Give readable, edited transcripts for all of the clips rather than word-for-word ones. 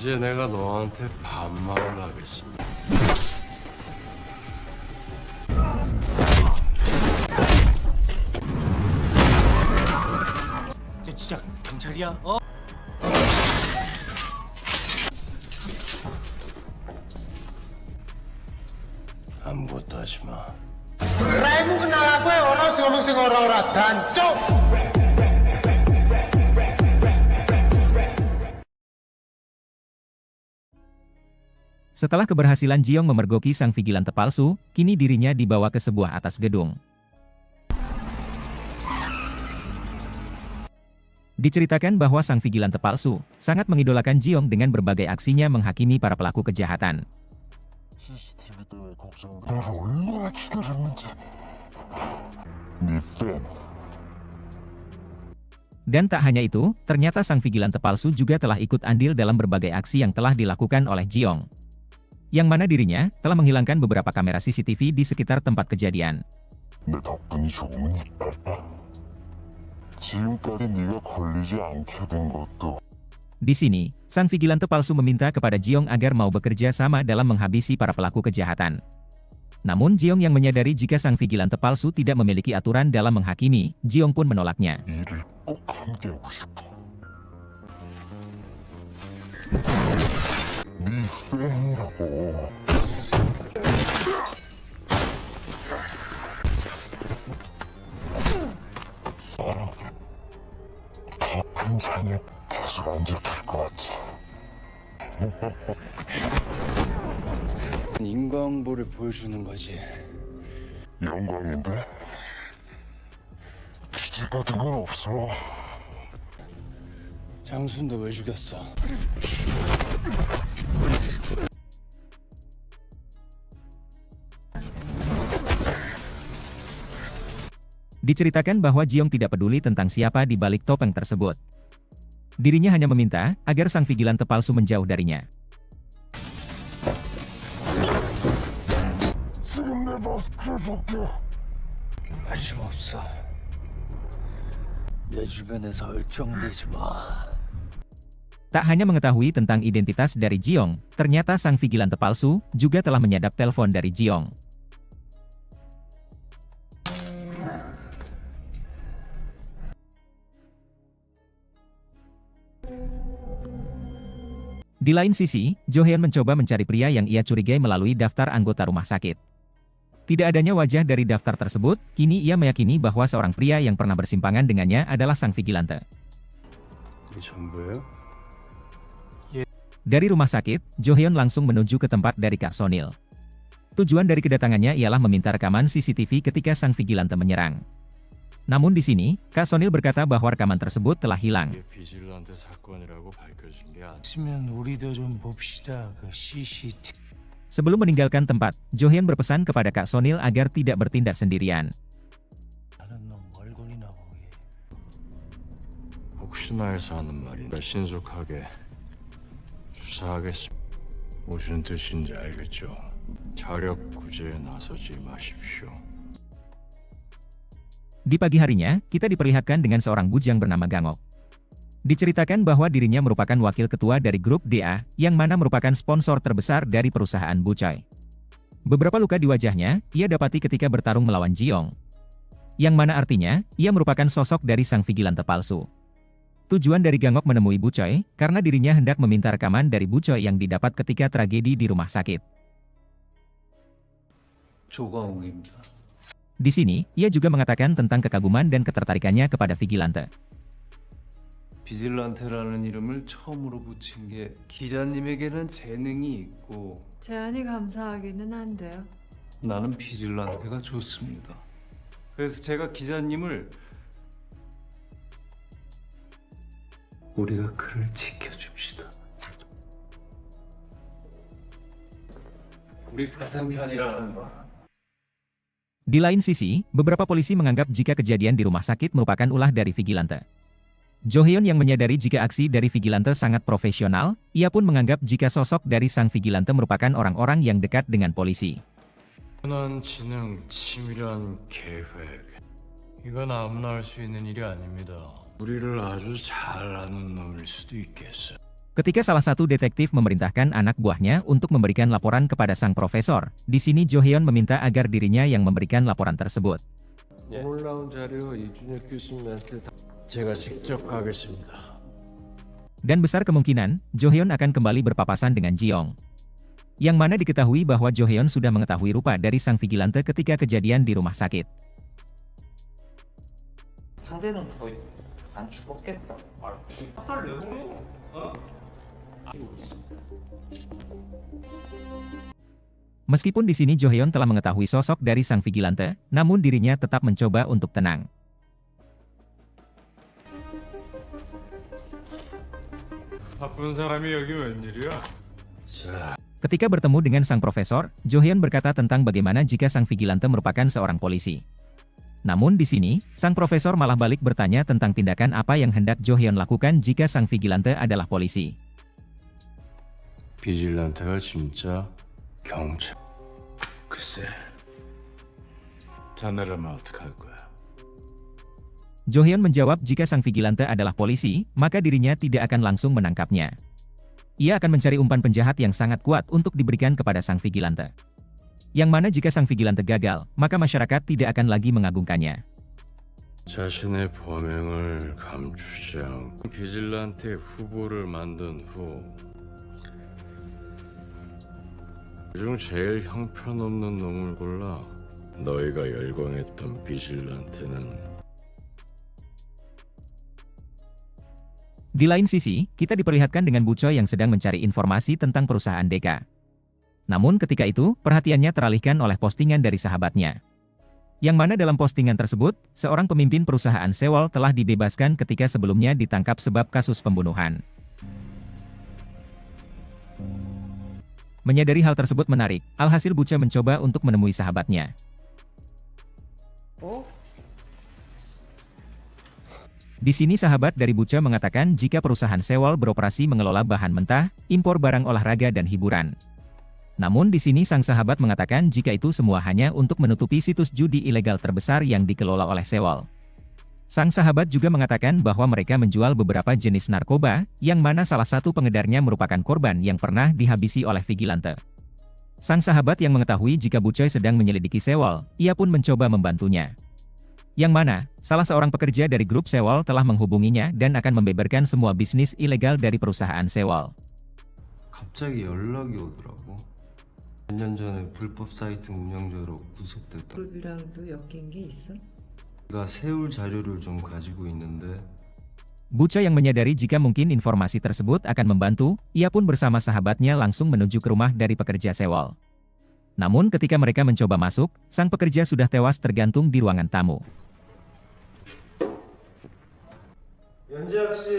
이제 내가 너한테 반말을 하겠어. 진짜 경찰이야? 어? 아무것도 하지 마. Raimu kenal aku ya, orang sing ngomong sing ora-ora dancuk. Setelah keberhasilan Jiong memergoki sang vigilante palsu, kini dirinya dibawa ke sebuah atas gedung. Diceritakan bahwa sang vigilante palsu sangat mengidolakan Jiong dengan berbagai aksinya menghakimi para pelaku kejahatan. CCTV 때문에 걱정. 내가 얼마나 기다렸는지. 네 팬. Dan tak hanya itu, ternyata sang vigilante palsu juga telah ikut andil dalam berbagai aksi yang telah dilakukan oleh Jiong. Yang mana dirinya telah menghilangkan beberapa kamera CCTV di sekitar tempat kejadian. 내 덕분이 조금은 있달까? 지금까지 네가 걸리지 않게 된 것도. Di sini, sang vigilante palsu meminta kepada Jiong agar mau bekerja sama dalam menghabisi para pelaku kejahatan. Namun Jiong yang menyadari jika sang vigilante palsu tidak memiliki aturan dalam menghakimi, Jiong pun menolaknya. 일을 꼭 함께하고 싶어. 네 팬이라고. 나랑 같은 자리에 계속 앉아 있을 것 같아. 인과응보를 보여주는 거지. 영광인데? 기질받은 건 없어. 장순도 왜 죽였어? Diceritakan bahwa Jiong tidak peduli tentang siapa di balik topeng tersebut. Dirinya hanya meminta agar sang vigilante palsu menjauh darinya. 지금 내 마스크를 벗겨. 관심 없어. 내 주변에서 얼쩡대지 마. Tak hanya mengetahui tentang identitas dari Jiong, ternyata sang vigilante palsu juga telah menyadap telepon dari Jiong. Di lain sisi, Jo Hyun mencoba mencari pria yang ia curigai melalui daftar anggota rumah sakit. Tidak adanya wajah dari daftar tersebut, kini ia meyakini bahwa seorang pria yang pernah bersimpangan dengannya adalah sang vigilante. 이 전부예요? Dari rumah sakit, Jo Hyun langsung menuju ke tempat dari Kak Sonil. Tujuan dari kedatangannya ialah meminta rekaman CCTV ketika sang vigilante menyerang. Namun di sini, Kak Sonil berkata bahwa rekaman tersebut telah hilang. 이게 비질란테 사건이라고 밝혀진 게 아니면 우리도 좀 봅시다. 그 CCTV. Sebelum meninggalkan tempat, Jo Hyun berpesan kepada Kak Sonil agar tidak bertindak sendirian. 하는 놈 얼굴이나 보게. 혹시나 해서 하는 말이니까 신속하게 수사하겠습니다. 무슨 뜻인지 알겠죠? 자력 구제에 나서지 마십시오. Di pagi harinya, kita diperlihatkan dengan seorang bujang bernama Gangok. Diceritakan bahwa dirinya merupakan wakil ketua dari grup DA, yang mana merupakan sponsor terbesar dari perusahaan Bucoy. Beberapa luka di wajahnya, ia dapati ketika bertarung melawan Jiong. Yang mana artinya, ia merupakan sosok dari sang vigilante palsu. Tujuan dari Gangok menemui Bucoy, karena dirinya hendak meminta rekaman dari Bucoy yang didapat ketika tragedi di rumah sakit. 조광욱입니다. Di sini, ia juga mengatakan tentang kekaguman dan ketertarikannya kepada vigilante. 비질란테라는 이름을 처음으로 붙인 게 기자님에게는 재능이 있고 제안이 감사하기는 한데요. 나는 비질란테가 좋습니다. 그래서 제가 기자님을 우리가 그를 지켜줍시다. 우리 같은 편이라는 거. Di lain sisi, beberapa polisi menganggap jika kejadian di rumah sakit merupakan ulah dari vigilante. Jo Hyun yang menyadari jika aksi dari vigilante sangat profesional, ia pun menganggap jika sosok dari sang vigilante merupakan orang-orang yang dekat dengan polisi. 현안 진행 치밀한 계획. 이건 아무나 할 수 있는 일이 아닙니다. 우리를 아주 잘 아는 놈일 수도 있겠어. Ketika salah satu detektif memerintahkan anak buahnya untuk memberikan laporan kepada sang profesor, di sini Jo Hyun meminta agar dirinya yang memberikan laporan tersebut. 올라온 자료 이준혁 교수님한테 제가 직접 가겠습니다. Dan besar kemungkinan, Jo Hyun akan kembali berpapasan dengan Jiong. Yang mana diketahui bahwa Jo Hyun sudah mengetahui rupa dari sang vigilante ketika kejadian di rumah sakit. 상대는 거의 안 죽었겠다. 박살 내고. Meskipun di sini Jo Hyun telah mengetahui sosok dari sang vigilante, namun dirinya tetap mencoba untuk tenang. 바쁜 사람이 여기 웬일이야? 자, Ketika bertemu dengan sang profesor, Jo Hyun berkata tentang bagaimana jika sang vigilante merupakan seorang polisi. Namun di sini, sang profesor malah balik bertanya tentang tindakan apa yang hendak Jo Hyun lakukan jika sang vigilante adalah polisi. 비질란테가 진짜 경찰. 글쎄, 자네라면 어떡할 거야? Jo Hyun menjawab jika sang vigilante adalah polisi, maka dirinya tidak akan langsung menangkapnya. Ia akan mencari umpan penjahat yang sangat kuat untuk diberikan kepada sang vigilante. Yang mana jika sang vigilante gagal, maka masyarakat tidak akan lagi mengagungkannya. 자신의 범행을 감추지 않고 비질란테 후보를 만든 후 그중 제일 형편없는 놈을 골라 너희가 열광했던 비질란테는 Di lain sisi, kita diperlihatkan dengan Bu Choi yang sedang mencari informasi tentang perusahaan Deka. Namun ketika itu, perhatiannya teralihkan oleh postingan dari sahabatnya. Yang mana dalam postingan tersebut, seorang pemimpin perusahaan Sewol telah dibebaskan ketika sebelumnya ditangkap sebab kasus pembunuhan. Menyadari hal tersebut menarik, alhasil Bu Choi mencoba untuk menemui sahabatnya. Di sini sahabat dari Bu Choi mengatakan jika perusahaan Sewol beroperasi mengelola bahan mentah, impor barang olahraga dan hiburan. Namun di sini sang sahabat mengatakan jika itu semua hanya untuk menutupi situs judi ilegal terbesar yang dikelola oleh Sewol. Sang sahabat juga mengatakan bahwa mereka menjual beberapa jenis narkoba, yang mana salah satu pengedarnya merupakan korban yang pernah dihabisi oleh vigilante. Sang sahabat yang mengetahui jika Bu Choi sedang menyelidiki Sewol, ia pun mencoba membantunya. Yang mana, salah seorang pekerja dari grup Sewol telah menghubunginya dan akan membeberkan semua bisnis ilegal dari perusahaan Sewol. 갑자기 연락이 오더라고. 몇 년 전에 불법 사이트 운영자로 구속됐다. 그룹이랑도 엮인 게 있어? 내가 세울 자료를 좀 가지고 있는데 Bu Choi yang menyadari jika mungkin informasi tersebut akan membantu, ia pun bersama sahabatnya langsung menuju ke rumah dari pekerja Sewol. Namun ketika mereka mencoba masuk, sang pekerja sudah tewas tergantung di ruangan tamu. 연재학 씨.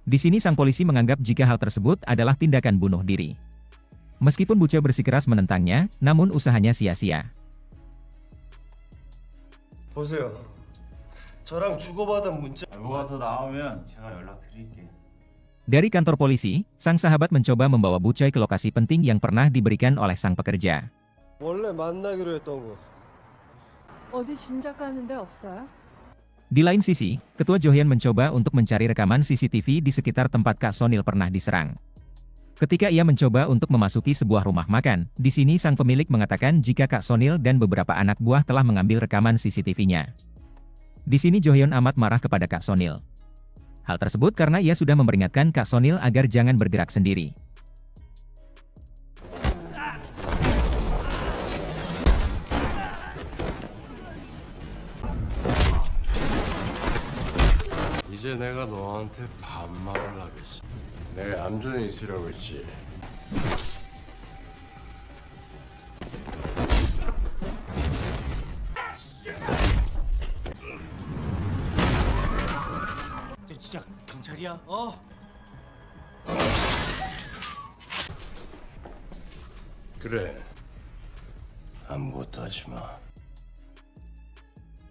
Di sini sang polisi menganggap jika hal tersebut adalah tindakan bunuh diri. Meskipun Bu Choi bersikeras menentangnya, namun usahanya sia-sia. 보세요. 저랑 주고받은 문자. 뭐가 더 나오면 제가 연락드릴게요. Dari kantor polisi, sang sahabat mencoba membawa Bu Choi ke lokasi penting yang pernah diberikan oleh sang pekerja. 원래 만나기로 했던 곳. 어디 짐작가는 데 없어요? Di lain sisi, Ketua Jo Hyun mencoba untuk mencari rekaman CCTV di sekitar tempat Kak Sonil pernah diserang. Ketika ia mencoba untuk memasuki sebuah rumah makan, di sini sang pemilik mengatakan jika Kak Sonil dan beberapa anak buah telah mengambil rekaman CCTV-nya. Di sini Jo Hyun amat marah kepada Kak Sonil. Hal tersebut karena ia sudah memperingatkan Kak Sonil agar jangan bergerak sendiri. 이제 내가 너한테 반말을 하겠어. 내가 얌전히 있으라고 했지. 진짜 경찰이야? 그래. 아무것도 하지 마.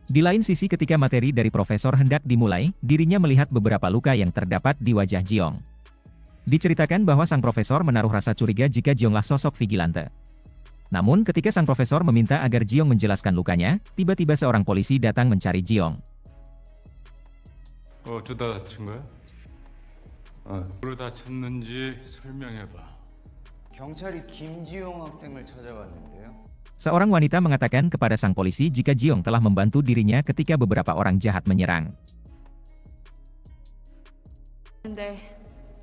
Di lain sisi ketika materi dari profesor hendak dimulai, dirinya melihat beberapa luka yang terdapat di wajah Jiong. Diceritakan bahwa sang profesor menaruh rasa curiga jika Jionglah sosok vigilante. Namun ketika sang profesor meminta agar Jiong menjelaskan lukanya, tiba-tiba seorang polisi datang mencari Jiong. 어쩌다 다친 거야? 왜 다쳤는지 설명해봐. 경찰이 김지용 학생을 찾아왔는데요. Seorang wanita mengatakan kepada sang polisi jika Jiong telah membantu dirinya ketika beberapa orang jahat menyerang. 근데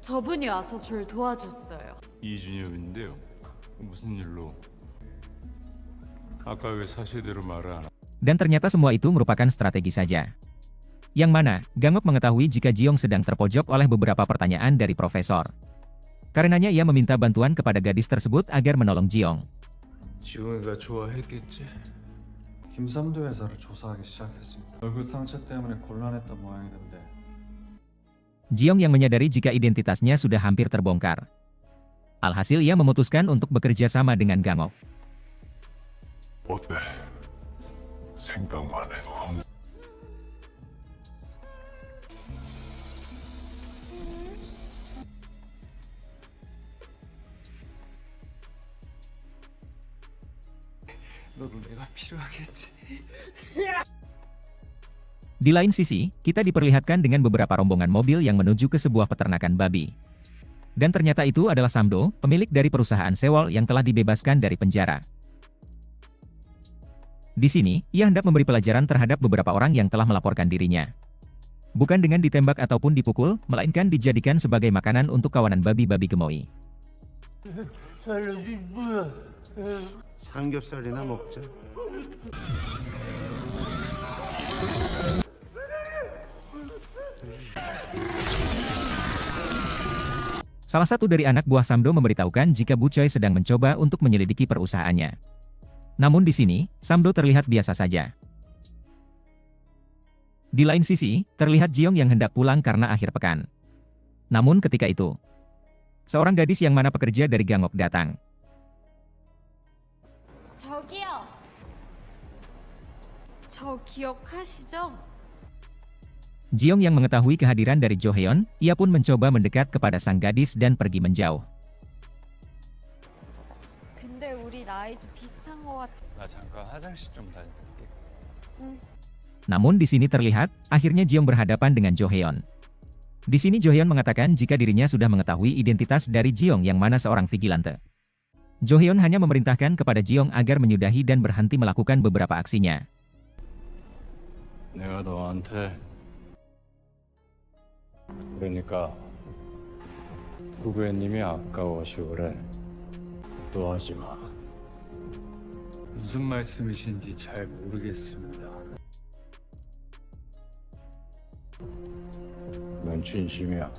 저분이 와서 절 도와줬어요. 이준엽인데요. 무슨 일로? 아까 왜 사실대로 말을 안? Dan ternyata semua itu merupakan strategi saja. Yang mana, Gangok mengetahui jika Jiong sedang terpojok oleh beberapa pertanyaan dari profesor. Karenanya ia meminta bantuan kepada gadis tersebut agar menolong Jiong. 지용이가 좋아했겠지. 김삼도 회사를 조사하기 시작했습니다. 얼굴 상처 때문에 곤란했던 모양이던데. Jiong yang menyadari jika identitasnya sudah hampir terbongkar. Alhasil ia memutuskan untuk bekerja sama dengan Gangok. 어때? 생각만 해도 너도 내가 필요하겠지. Di lain sisi, kita diperlihatkan dengan beberapa rombongan mobil yang menuju ke sebuah peternakan babi. Dan ternyata itu adalah Samdo, pemilik dari perusahaan Sewol yang telah dibebaskan dari penjara. Di sini, ia hendak memberi pelajaran terhadap beberapa orang yang telah melaporkan dirinya. Bukan dengan ditembak ataupun dipukul, melainkan dijadikan sebagai makanan untuk kawanan babi-babi gemoy. 삼겹살이나 먹자. Salah satu dari anak buah Samdo memberitahukan jika Bu Choi sedang mencoba untuk menyelidiki perusahaannya. Namun di sini, Samdo terlihat biasa saja. Di lain sisi, terlihat Jiong yang hendak pulang karena akhir pekan. Namun ketika itu, seorang gadis yang mana pekerja dari Gangok datang. 저기요. 저 기억하시죠? Jiong yang mengetahui kehadiran dari Jo Heon, ia pun mencoba mendekat kepada sang gadis dan pergi menjauh. 근데 우리 나이도 비슷한 것 같아. 나 잠깐 화장실 좀 다녀올게. Namun di sini terlihat, akhirnya Jiong berhadapan dengan Jo Heon. Di sini Jo Heon mengatakan jika dirinya sudah mengetahui identitas dari Jiong yang mana seorang vigilante. Jo Heon hanya memerintahkan kepada Jiong agar menyudahi dan berhenti melakukan beberapa aksinya. 내가 너한테 그러니까 후배님이 아까워서 그래. 또 하지 마. 무슨 말씀이신지 잘 모르겠습니다. 난 진심이야.